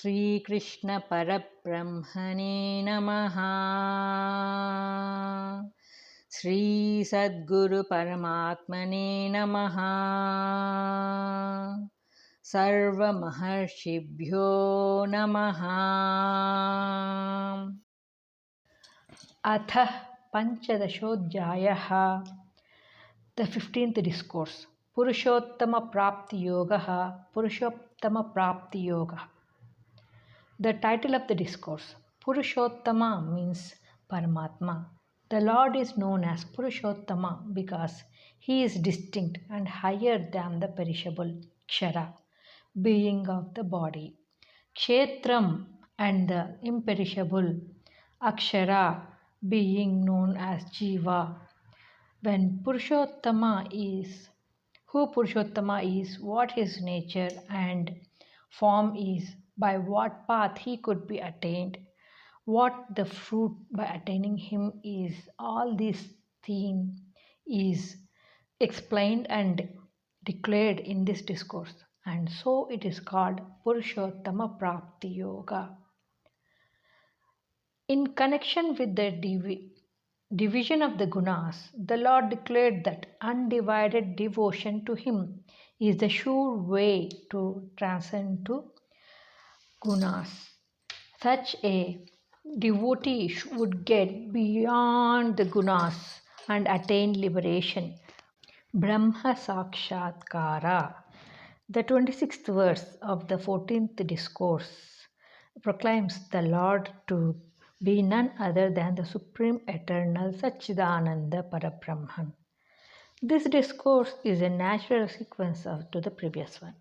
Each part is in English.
Sri Krishna Parabrahmane Namaha. Sri Sadguru Paramatmane Namaha. Sarva Maharshibhyo Namaha. Atha Panchadashodhyayah. The 15th discourse. Purushottama Prapti Yoga. Purushottama Prapti Yoga. The title of the discourse. Purushottama means Paramatma. The Lord is known as Purushottama because he is distinct and higher than the perishable Kshara, being of the body, Kshetram, and the imperishable Akshara, being known as Jiva. When Purushottama is, who Purushottama is, what his nature and form is, by what path he could be attained, what the fruit by attaining him is, all this theme is explained and declared in this discourse, and so it is called Purushottama Prapti Yoga. In connection with the division of the gunas, the Lord declared that undivided devotion to him is the sure way to transcend to gunas. Such a devotee would get beyond the gunas and attain liberation. Brahma Sakshatkara. The 26th verse of the 14th discourse proclaims the Lord to be none other than the Supreme Eternal Satchidananda Parabrahman. This discourse is a natural sequence to the previous one.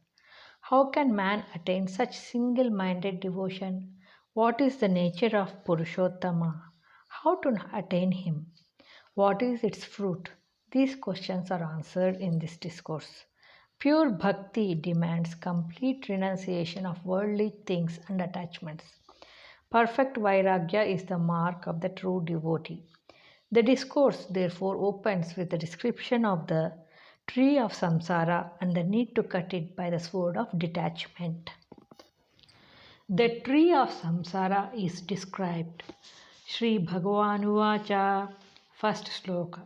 How can man attain such single-minded devotion? What is the nature of Purushottama? How to attain him? What is its fruit? These questions are answered in this discourse. Pure bhakti demands complete renunciation of worldly things and attachments. Perfect vairagya is the mark of the true devotee. The discourse therefore opens with a description of the tree of samsara and the need to cut it by the sword of detachment. The tree of samsara is described. Sri Bhagavan Uvacha, first sloka.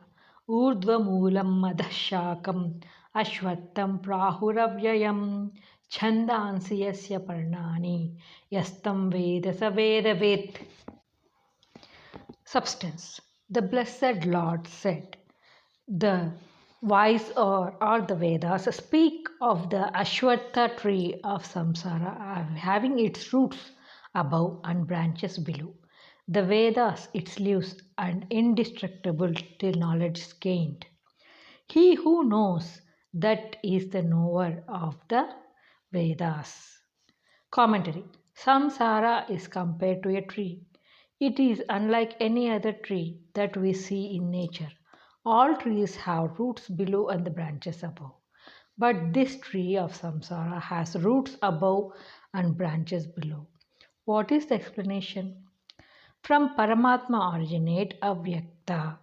Urdhva moolam madhashakam ashvattam prahuravyayam chandansi yasya parnani yastam veda sa vedavet. Substance. The blessed Lord said, the wise or the Vedas speak of the Ashwatha tree of samsara having its roots above and branches below. The Vedas, its leaves, and indestructible till knowledge is gained. He who knows, that is the knower of the Vedas. Commentary. Samsara is compared to a tree. It is unlike any other tree that we see in nature. All trees have roots below and the branches above. But this tree of samsara has roots above and branches below. What is the explanation? From Paramatma originate Avyakta,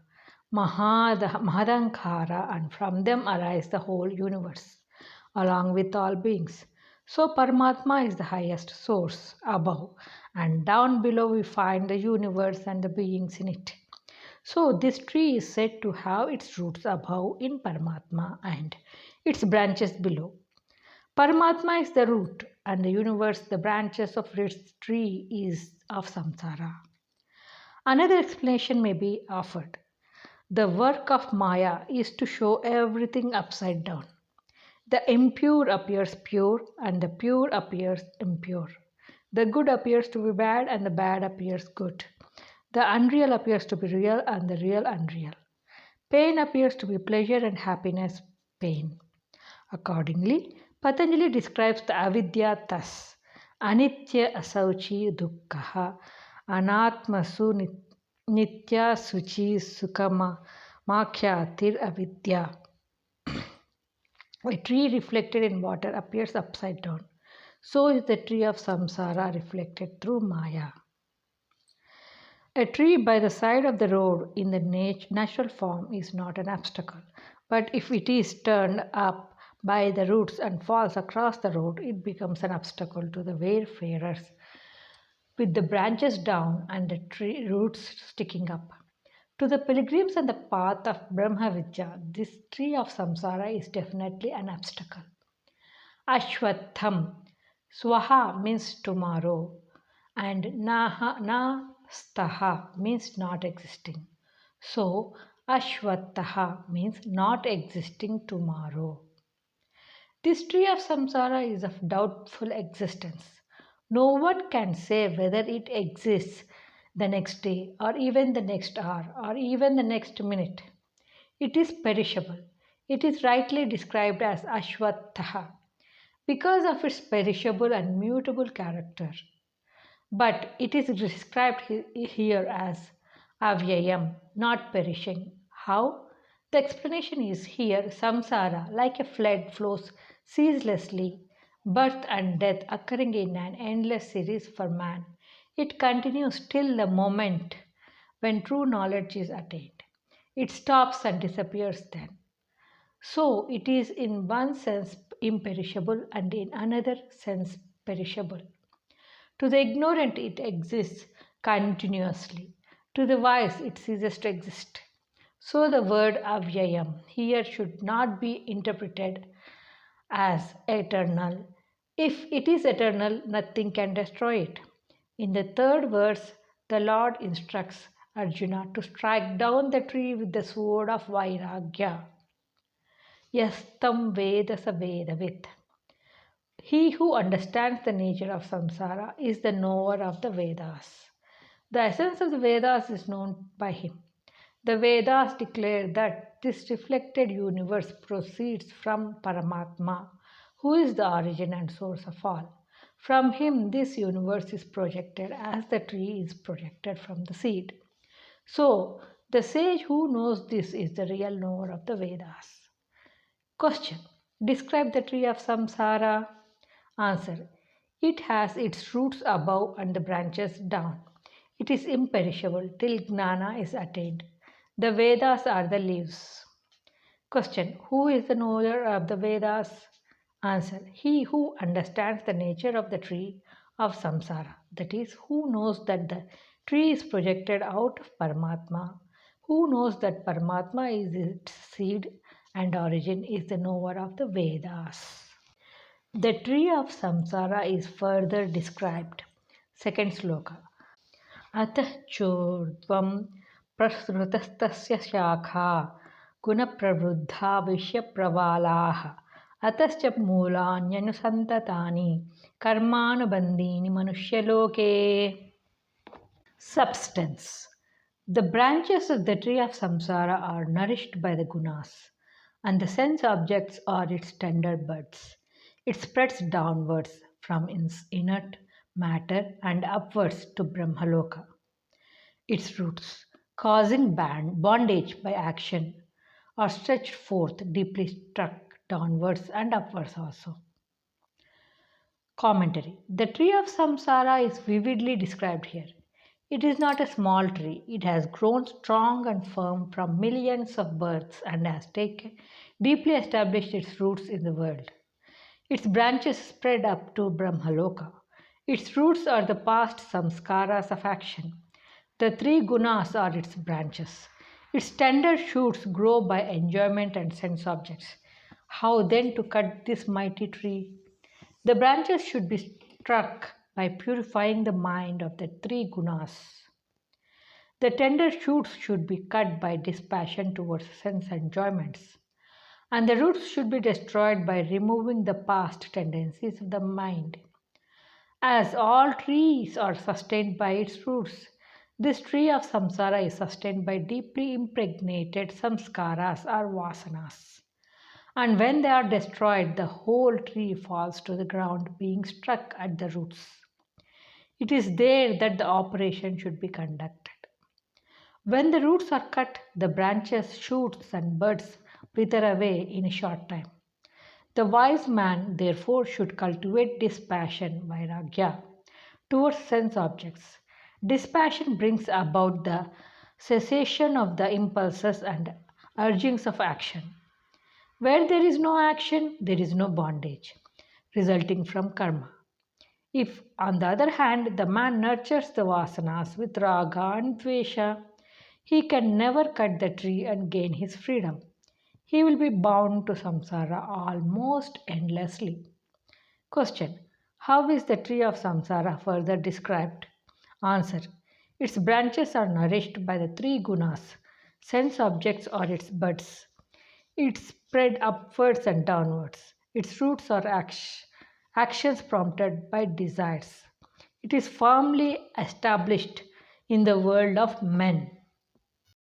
Mahadankara, and from them arise the whole universe, along with all beings. So Paramatma is the highest source above, and down below we find the universe and the beings in it. So this tree is said to have its roots above in Paramatma and its branches below. Paramatma is the root, and the universe, the branches of its tree, is of samsara. Another explanation may be offered. The work of Maya is to show everything upside down. The impure appears pure and the pure appears impure. The good appears to be bad and the bad appears good. The unreal appears to be real and the real unreal. Pain appears to be pleasure and happiness pain. Accordingly, Patanjali describes the avidya thus: Anitya asauchi dukkha anatmasu nitya suchi sukama makhyatir avidya. A tree reflected in water appears upside down. So is the tree of samsara reflected through Maya. A tree by the side of the road in the natural form is not an obstacle, but if it is turned up by the roots and falls across the road, it becomes an obstacle to the wayfarers with the branches down and the tree roots sticking up. To the pilgrims on the path of Brahmavidya, this tree of samsara is definitely an obstacle. Ashwatham, Swaha means tomorrow, and Staha means not existing. So, Ashwataha means not existing tomorrow. This tree of samsara is of doubtful existence. No one can say whether it exists the next day, or even the next hour, or even the next minute. It is perishable. It is rightly described as Ashwathaha because of its perishable and mutable character. But it is described here as avyayam, not perishing. How? The explanation is here samsara, like a flood, flows ceaselessly, birth and death occurring in an endless series for man. It continues till the moment when true knowledge is attained. It stops and disappears then. So it is in one sense imperishable and in another sense perishable. To the ignorant, it exists continuously. To the wise, it ceases to exist. So the word avyayam here should not be interpreted as eternal. If it is eternal, nothing can destroy it. In the third verse, the Lord instructs Arjuna to strike down the tree with the sword of Vairagya. Yastam Veda Savedavit. He who understands the nature of samsara is the knower of the Vedas. The essence of the Vedas is known by him. The Vedas declare that this reflected universe proceeds from Paramatma, who is the origin and source of all. From him, this universe is projected as the tree is projected from the seed. So, the sage who knows this is the real knower of the Vedas. Question. Describe the tree of samsara. Answer. It has its roots above and the branches down. It is imperishable till Gnana is attained. The Vedas are the leaves. Question. Who is the knower of the Vedas? Answer. He who understands the nature of the tree of samsara. That is, who knows that the tree is projected out of Paramatma. Who knows that Paramatma is its seed and origin is the knower of the Vedas. The tree of samsara is further described. Second sloka. Atah chordvam prasrutastasya shakha gunapravruddha vishyapravalaha atascha moolanyanusantatani karmanubandhini manushya Substance. The branches of the tree of samsara are nourished by the gunas, and the sense objects are its tender buds. It spreads downwards from inert matter and upwards to Brahmaloka. Its roots, causing bondage by action, are stretched forth, deeply struck downwards and upwards also. Commentary. The tree of samsara is vividly described here. It is not a small tree. It has grown strong and firm from millions of births and has deeply established its roots in the world. Its branches spread up to Brahmaloka. Its roots are the past samskaras of action. The three gunas are its branches. Its tender shoots grow by enjoyment and sense objects. How then to cut this mighty tree? The branches should be struck by purifying the mind of the three gunas. The tender shoots should be cut by dispassion towards sense enjoyments, and the roots should be destroyed by removing the past tendencies of the mind. As all trees are sustained by its roots, this tree of samsara is sustained by deeply impregnated samskaras or vasanas. And when they are destroyed, the whole tree falls to the ground, being struck at the roots. It is there that the operation should be conducted. When the roots are cut, the branches, shoots, and buds wither away in a short time. The wise man, therefore, should cultivate dispassion, vairagya, towards sense objects. Dispassion brings about the cessation of the impulses and urgings of action. Where there is no action, there is no bondage, resulting from karma. If, on the other hand, the man nurtures the vasanas with raga and dvesha, he can never cut the tree and gain his freedom. He will be bound to samsara almost endlessly. Question: how is the tree of samsara further described? Answer: its branches are nourished by the three gunas. Sense objects are its buds. It spread upwards and downwards. Its roots are actions prompted by desires. It is firmly established in the world of men.